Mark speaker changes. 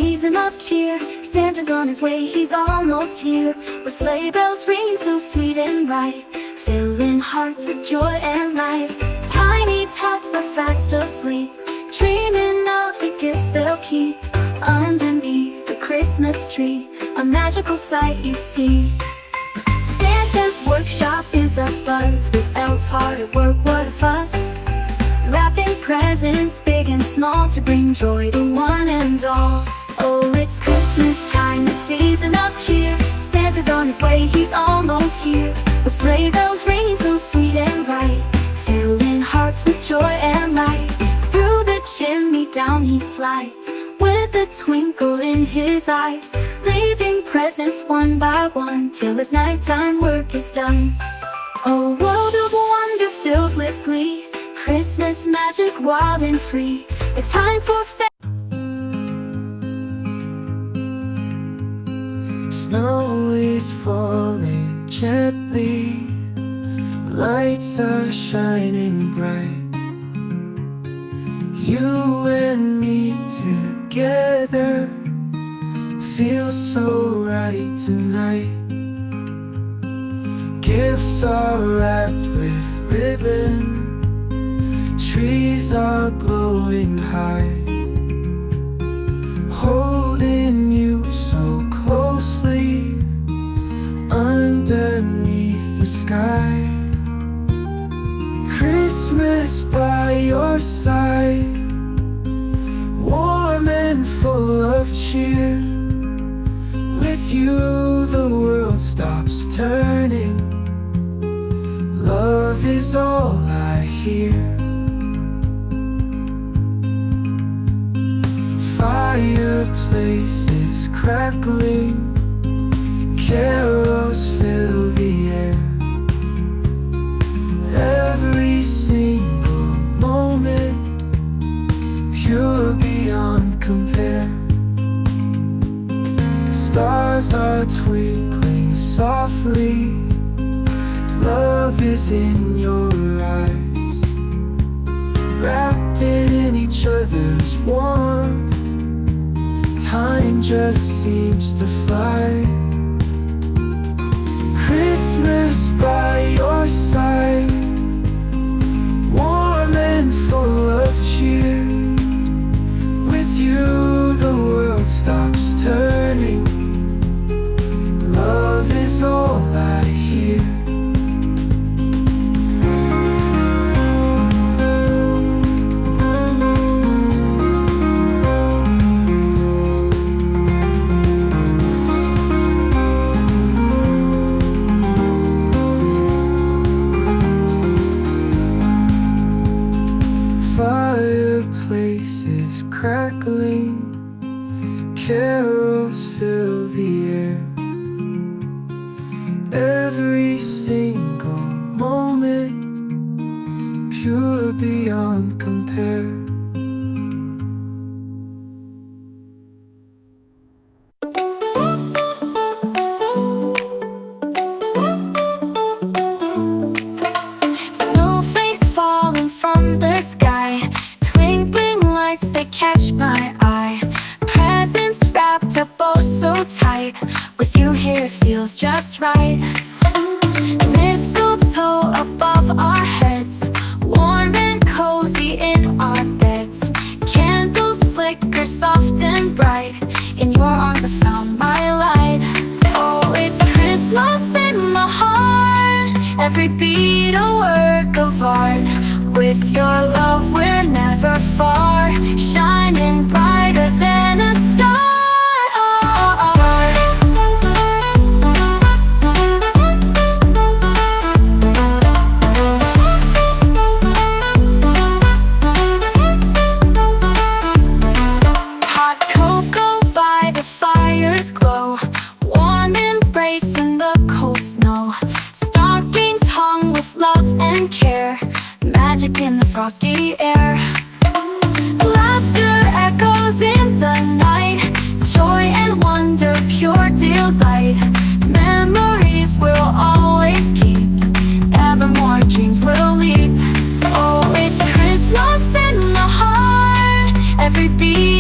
Speaker 1: season of cheer. Santa's on his way, he's almost here, with sleigh bells ringing so sweet and bright, filling hearts with joy and light. Tiny tots are fast asleep, dreaming of the gifts they'll keep underneath the Christmas tree. A magical sight you see. Santa's workshop is abuzz, with elves hard at work, what a fuss, wrapping presents big and small to bring joy to one and all. Oh, it's Christmas time, the season of cheer. Santa's on his way, he's almost here, with sleigh bells ringing so sweet and bright, filling hearts with joy and light. Through the chimney down he slides, with a twinkle in his eyes, leaving presents one by one, till his nighttime work is done. A world of wonder filled with glee, Christmas magic wild and free. It's time for
Speaker 2: Snow is falling gently, lights are shining bright. You and me together feels so right tonight. Gifts are wrapped with ribbon, trees are glowing high, holding you so closely underneath the sky. Christmas by your side, warm and full of cheer. With you the world stops turning, love is all I hear. Fireplaces crackling, carols fill the air. Every single moment, pure beyond compare. Stars are twinkling softly, love is in your eyes, wrapped in each other's warmth. Time just seems to fly. Christmas by your side, warm and full of cheer. With you the world stops turning, love is all I hear. Fireplaces crackling, carols fill the air. Every single moment, pure beyond compare.
Speaker 1: snowflakes falling from the sky, twinkling lights that catch my eye. Presents wrapped up oh so tight, with you here it feels just right. Mistletoe above our heads, warm and cozy in our beds. Candles flicker soft and bright, in your arms I found my light. Oh, it's Christmas in my heart, every beat a work of art. With your love we're never far, shining brighter than a star. Hot cocoa by the fire's glow, warm embrace in the cold snow. Stockings hung with love and care, magic in the frosty air. Laughter echoes in the night, joy and wonder, pure delight. Memories we'll always keep, evermore dreams will leap. Oh, it's Christmas in the heart, every beat